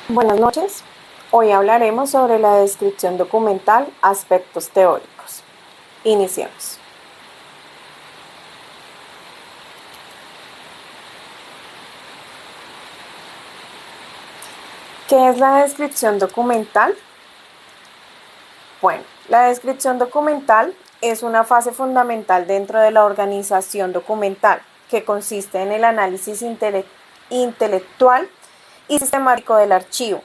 Buenas noches. Hoy hablaremos sobre la descripción documental, aspectos teóricos. Iniciemos. ¿Qué es la descripción documental? Bueno, la descripción documental es una fase fundamental dentro de la organización documental, que consiste en el análisis intelectual y sistemático del archivo,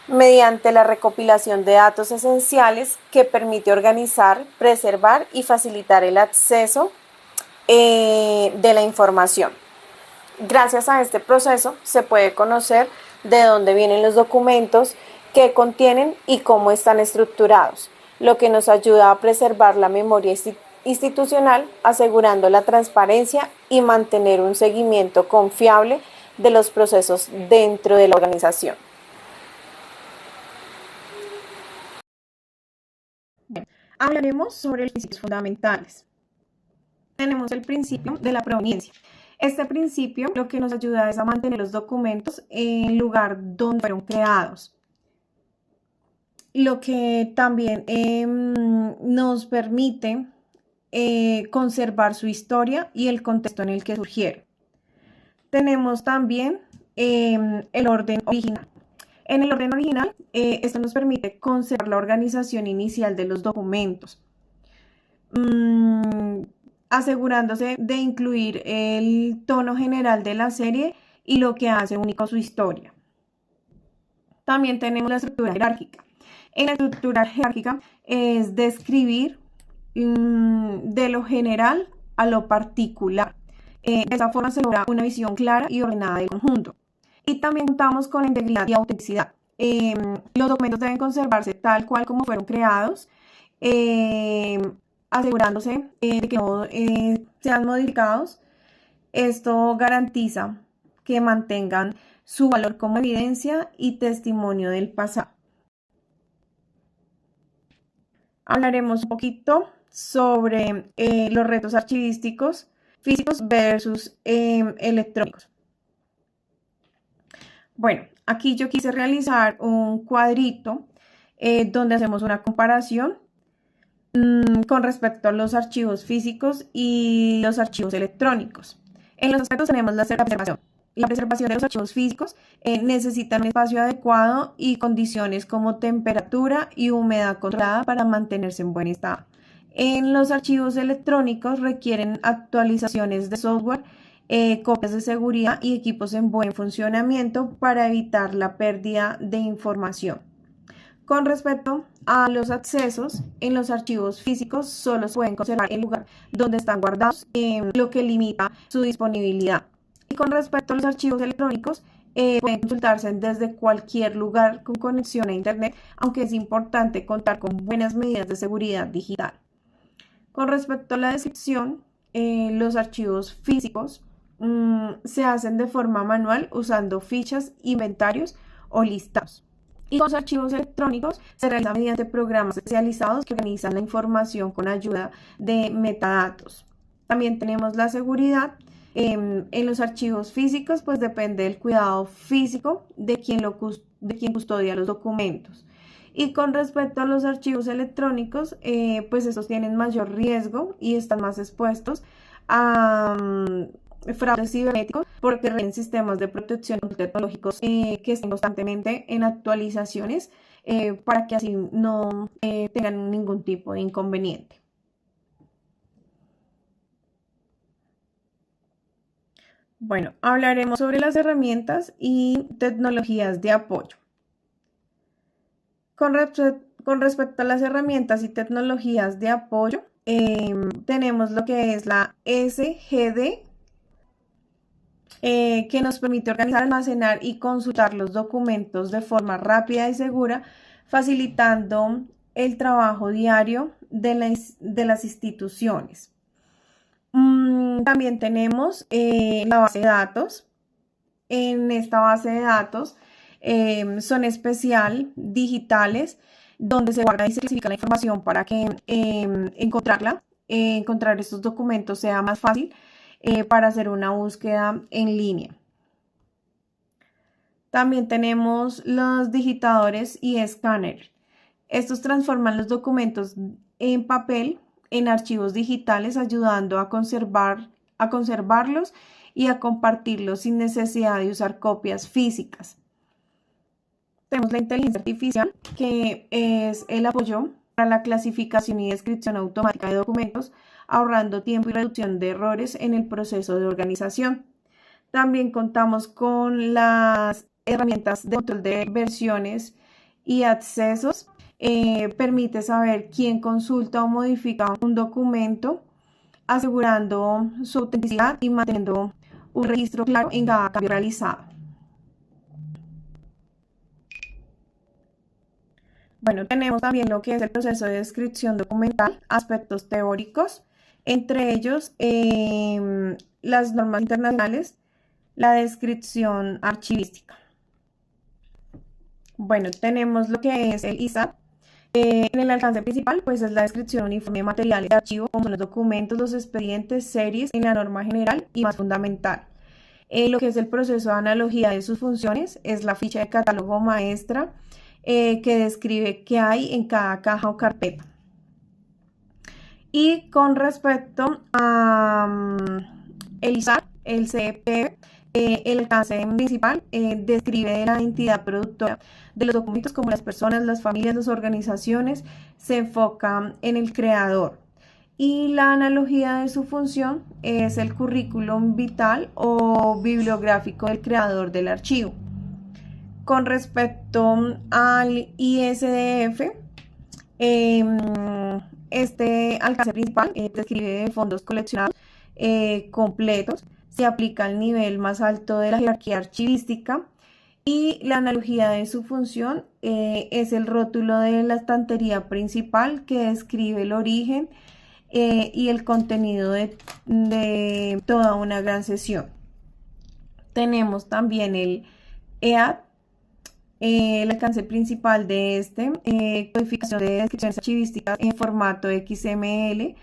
mediante la recopilación de datos esenciales que permite organizar, preservar y facilitar el acceso de la información. Gracias a este proceso se puede conocer de dónde vienen los documentos, qué contienen y cómo están estructurados, lo que nos ayuda a preservar la memoria institucional, asegurando la transparencia y mantener un seguimiento confiable de los procesos dentro de la organización. Hablaremos sobre los principios fundamentales. Tenemos el principio de la proveniencia. Este principio lo que nos ayuda es a mantener los documentos en el lugar donde fueron creados. Lo que también nos permite conservar su historia y el contexto en el que surgieron. Tenemos también el orden original. En el orden original, esto nos permite conservar la organización inicial de los documentos, asegurándose de incluir el tono general de la serie y lo que hace único su historia. También tenemos la estructura jerárquica. En la estructura jerárquica es describir de lo general a lo particular. De esa forma se logra una visión clara y ordenada del conjunto. Y también contamos con la integridad y autenticidad. Los documentos deben conservarse tal cual como fueron creados, asegurándose de que no sean modificados. Esto garantiza que mantengan su valor como evidencia y testimonio del pasado. Hablaremos un poquito sobre los retos archivísticos físicos versus electrónicos. Bueno, aquí yo quise realizar un cuadrito donde hacemos una comparación con respecto a los archivos físicos y los archivos electrónicos. En los aspectos tenemos la preservación. La preservación de los archivos físicos necesitan un espacio adecuado y condiciones como temperatura y humedad controlada para mantenerse en buen estado. En los archivos electrónicos requieren actualizaciones de software, copias de seguridad y equipos en buen funcionamiento para evitar la pérdida de información. Con respecto a los accesos, en los archivos físicos solo se pueden conservar el lugar donde están guardados, lo que limita su disponibilidad. Y con respecto a los archivos electrónicos, pueden consultarse desde cualquier lugar con conexión a Internet, aunque es importante contar con buenas medidas de seguridad digital. Con respecto a la descripción, los archivos físicos se hacen de forma manual usando fichas, inventarios o listados. Y los archivos electrónicos se realizan mediante programas especializados que organizan la información con ayuda de metadatos. También tenemos la seguridad. En los archivos físicos, pues depende del cuidado físico de quien custodia los documentos. Y con respecto a los archivos electrónicos, pues estos tienen mayor riesgo y están más expuestos a fraudes cibernéticos porque requieren sistemas de protección tecnológicos que estén constantemente en actualizaciones para que así no tengan ningún tipo de inconveniente. Bueno, hablaremos sobre las herramientas y tecnologías de apoyo. Con respecto a las herramientas y tecnologías de apoyo, tenemos lo que es la SGD, que nos permite organizar, almacenar y consultar los documentos de forma rápida y segura, facilitando el trabajo diario de las instituciones. También tenemos la base de datos. En esta base de datos son especial digitales donde se guarda y se clasifica la información para que encontrar estos documentos sea más fácil para hacer una búsqueda en línea. También tenemos los digitadores y escáner. Estos transforman los documentos en papel en archivos digitales, ayudando a conservarlos y a compartirlos sin necesidad de usar copias físicas. Tenemos la inteligencia artificial, que es el apoyo para la clasificación y descripción automática de documentos, ahorrando tiempo y reducción de errores en el proceso de organización. También contamos con las herramientas de control de versiones y accesos. Permite saber quién consulta o modifica un documento, asegurando su autenticidad y manteniendo un registro claro en cada cambio realizado. Bueno, tenemos también lo que es el proceso de descripción documental, aspectos teóricos, entre ellos las normas internacionales, la descripción archivística. Bueno, tenemos lo que es el ISA. En el alcance principal, pues es la descripción uniforme de materiales de archivo, como los documentos, los expedientes, series, en la norma general y más fundamental. Lo que es el proceso de analogía de sus funciones es la ficha de catálogo maestra, que describe qué hay en cada caja o carpeta. Y con respecto a el ISAC, el CEP, el alcance principal describe la entidad productora de los documentos, como las personas, las familias, las organizaciones, se enfoca en el creador. Y la analogía de su función es el currículum vital o bibliográfico del creador del archivo. Con respecto al ISDF, este alcance principal describe fondos coleccionados completos, se aplica al nivel más alto de la jerarquía archivística, y la analogía de su función es el rótulo de la estantería principal, que describe el origen y el contenido de toda una gran sesión. Tenemos también el EAD. El alcance principal de codificación de descripciones archivísticas en formato XML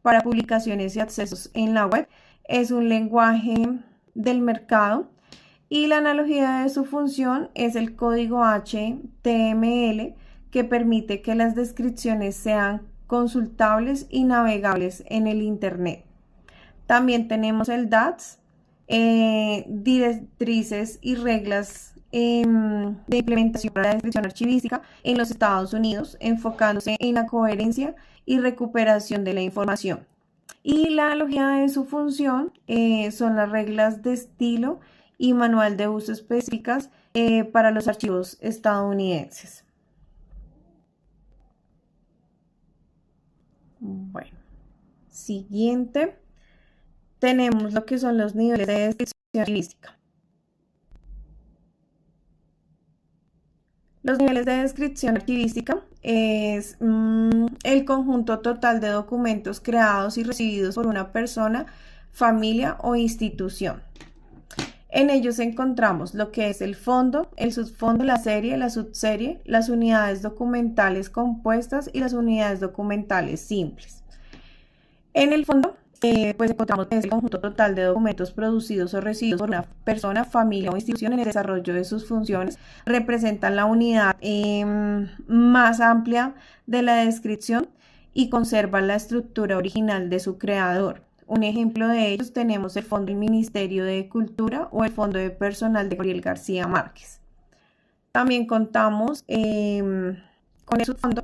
para publicaciones y accesos en la web. Es un lenguaje del mercado, y la analogía de su función es el código HTML, que permite que las descripciones sean consultables y navegables en el Internet. También tenemos el DATS, directrices y reglas de implementación para la descripción archivística en los Estados Unidos, enfocándose en la coherencia y recuperación de la información. Y la analogía de su función son las reglas de estilo y manual de uso específicas para los archivos estadounidenses. Bueno, siguiente, tenemos lo que son los niveles de descripción archivística. Los niveles de descripción archivística es el conjunto total de documentos creados y recibidos por una persona, familia o institución. En ellos encontramos lo que es el fondo, el subfondo, la serie, la subserie, las unidades documentales compuestas y las unidades documentales simples. En el fondo, pues encontramos que es el conjunto total de documentos producidos o recibidos por una persona, familia o institución en el desarrollo de sus funciones. Representan la unidad más amplia de la descripción y conservan la estructura original de su creador. Un ejemplo de ellos tenemos el Fondo del Ministerio de Cultura o el Fondo de Personal de Gabriel García Márquez. También contamos con el subfondo.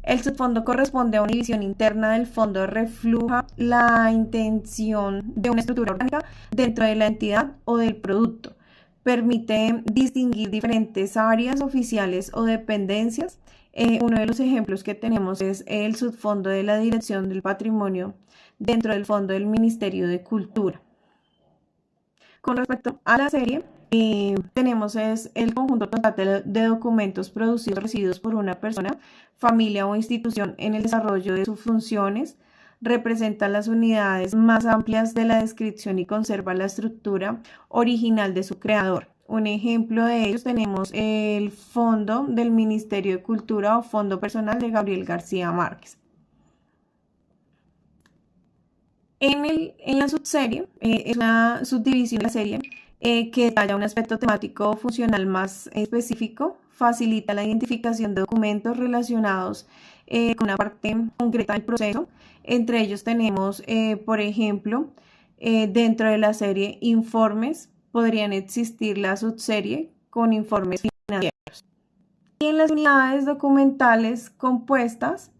El subfondo corresponde a una división interna del fondo, refleja la intención de una estructura orgánica dentro de la entidad o del producto. Permite distinguir diferentes áreas oficiales o dependencias. Uno de los ejemplos que tenemos es el subfondo de la Dirección del Patrimonio dentro del Fondo del Ministerio de Cultura. Con respecto a la serie, tenemos el conjunto total de documentos producidos o recibidos por una persona, familia o institución en el desarrollo de sus funciones. Representan las unidades más amplias de la descripción y conserva la estructura original de su creador. Un ejemplo de ellos tenemos el Fondo del Ministerio de Cultura o Fondo Personal de Gabriel García Márquez. En la subserie, es la subdivisión de la serie, que haya un aspecto temático o funcional más específico, facilita la identificación de documentos relacionados con una parte concreta del proceso. Entre ellos tenemos, por ejemplo, dentro de la serie informes, podrían existir la subserie con informes financieros. Y en las unidades documentales compuestas,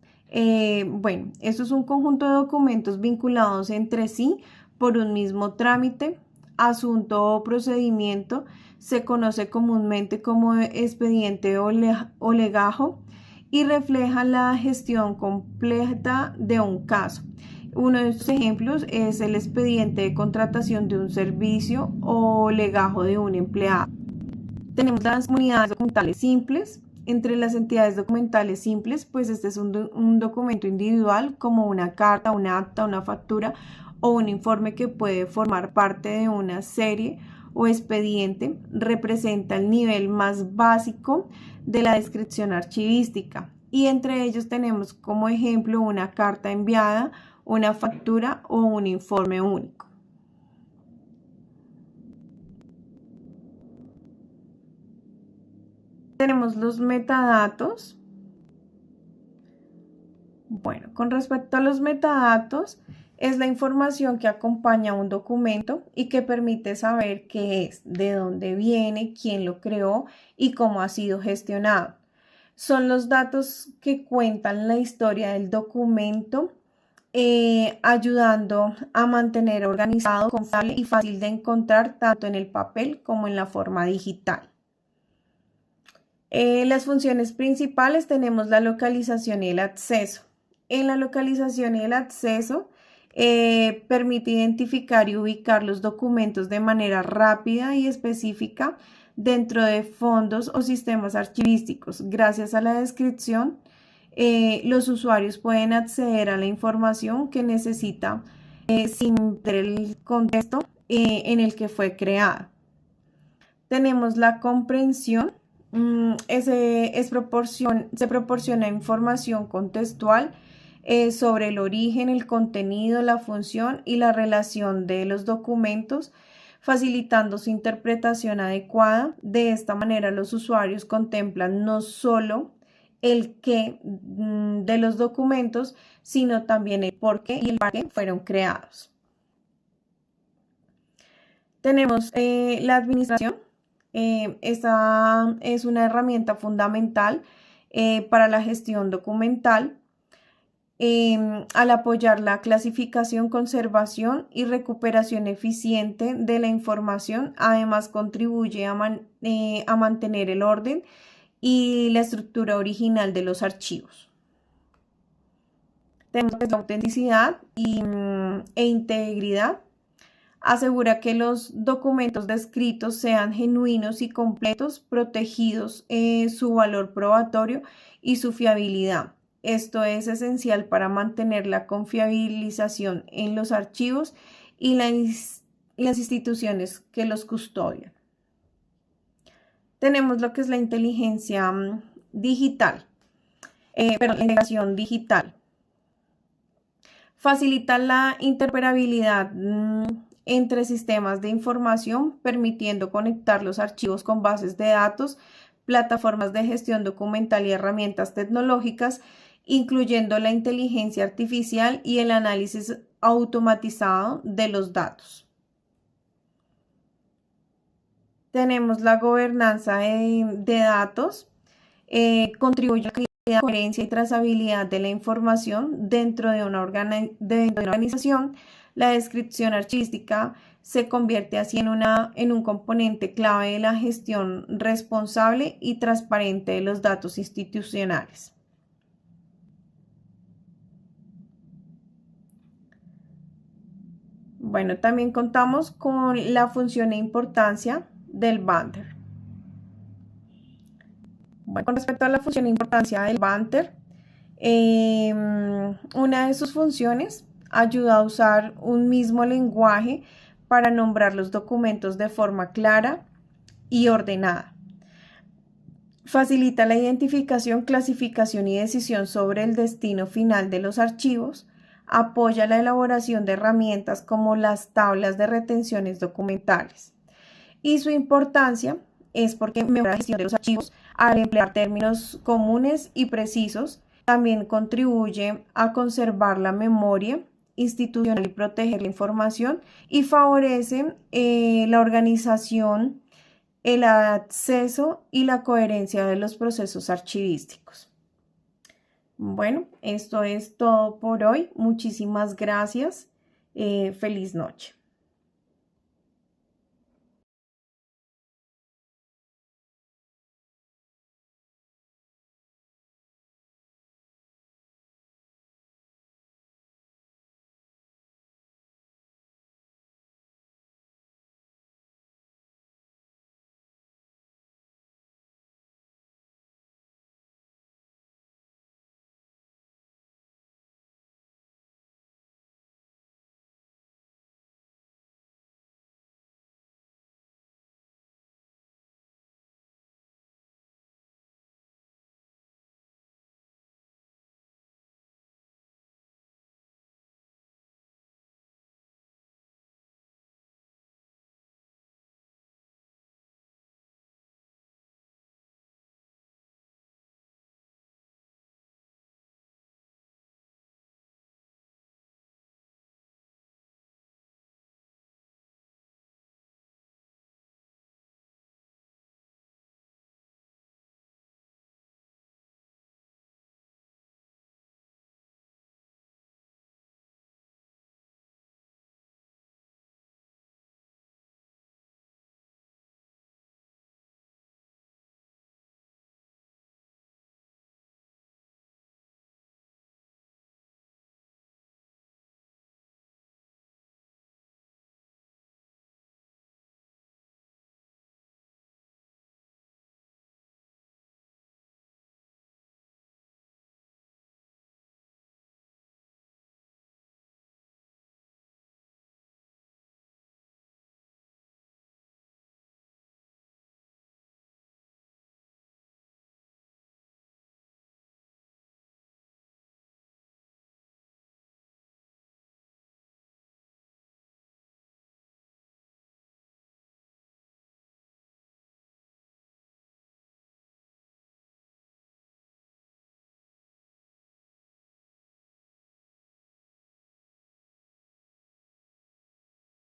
bueno, esto es un conjunto de documentos vinculados entre sí por un mismo trámite, asunto o procedimiento. Se conoce comúnmente como expediente o legajo y refleja la gestión completa de un caso. Uno de estos ejemplos es el expediente de contratación de un servicio o legajo de un empleado. Tenemos las unidades documentales simples. Entre las entidades documentales simples, pues este es un documento individual como una carta, un acta, una factura o un informe que puede formar parte de una serie o expediente. Representa el nivel más básico de la descripción archivística y entre ellos tenemos como ejemplo una carta enviada, una factura o un informe único. Tenemos los metadatos. Bueno, con respecto a los metadatos, es la información que acompaña a un documento y que permite saber qué es, de dónde viene, quién lo creó y cómo ha sido gestionado. Son los datos que cuentan la historia del documento, ayudando a mantener organizado, confiable y fácil de encontrar tanto en el papel como en la forma digital. Las funciones principales tenemos la localización y el acceso. En la localización y el acceso permite identificar y ubicar los documentos de manera rápida y específica dentro de fondos o sistemas archivísticos. Gracias a la descripción, los usuarios pueden acceder a la información que necesita sin perder el contexto en el que fue creada. Tenemos la comprensión. Se proporciona información contextual sobre el origen, el contenido, la función y la relación de los documentos, facilitando su interpretación adecuada. De esta manera, los usuarios contemplan no solo el qué de los documentos, sino también el por qué y el para qué fueron creados. Tenemos la administración. Esta es una herramienta fundamental para la gestión documental al apoyar la clasificación, conservación y recuperación eficiente de la información. Además, contribuye a mantener el orden y la estructura original de los archivos. Tenemos la autenticidad e integridad. Asegura que los documentos descritos sean genuinos y completos, protegidos su valor probatorio y su fiabilidad. Esto es esencial para mantener la confiabilización en los archivos y las instituciones que los custodian. Tenemos lo que es la inteligencia digital, la integración digital. Facilita la interoperabilidad entre sistemas de información, permitiendo conectar los archivos con bases de datos, plataformas de gestión documental y herramientas tecnológicas, incluyendo la inteligencia artificial y el análisis automatizado de los datos. Tenemos la gobernanza de datos, contribuye a la coherencia y trazabilidad de la información dentro de una organización. La descripción archivística se convierte así en un componente clave de la gestión responsable y transparente de los datos institucionales. Bueno, también contamos con la función e importancia del banner. Bueno, con respecto a la función e importancia del banner, una de sus funciones ayuda a usar un mismo lenguaje para nombrar los documentos de forma clara y ordenada. Facilita la identificación, clasificación y decisión sobre el destino final de los archivos. Apoya la elaboración de herramientas como las tablas de retenciones documentales. Y su importancia es porque mejora la gestión de los archivos al emplear términos comunes y precisos. También contribuye a conservar la memoria institucional y proteger la información, y favorece la organización, el acceso y la coherencia de los procesos archivísticos. Bueno, esto es todo por hoy. Muchísimas gracias. Feliz noche.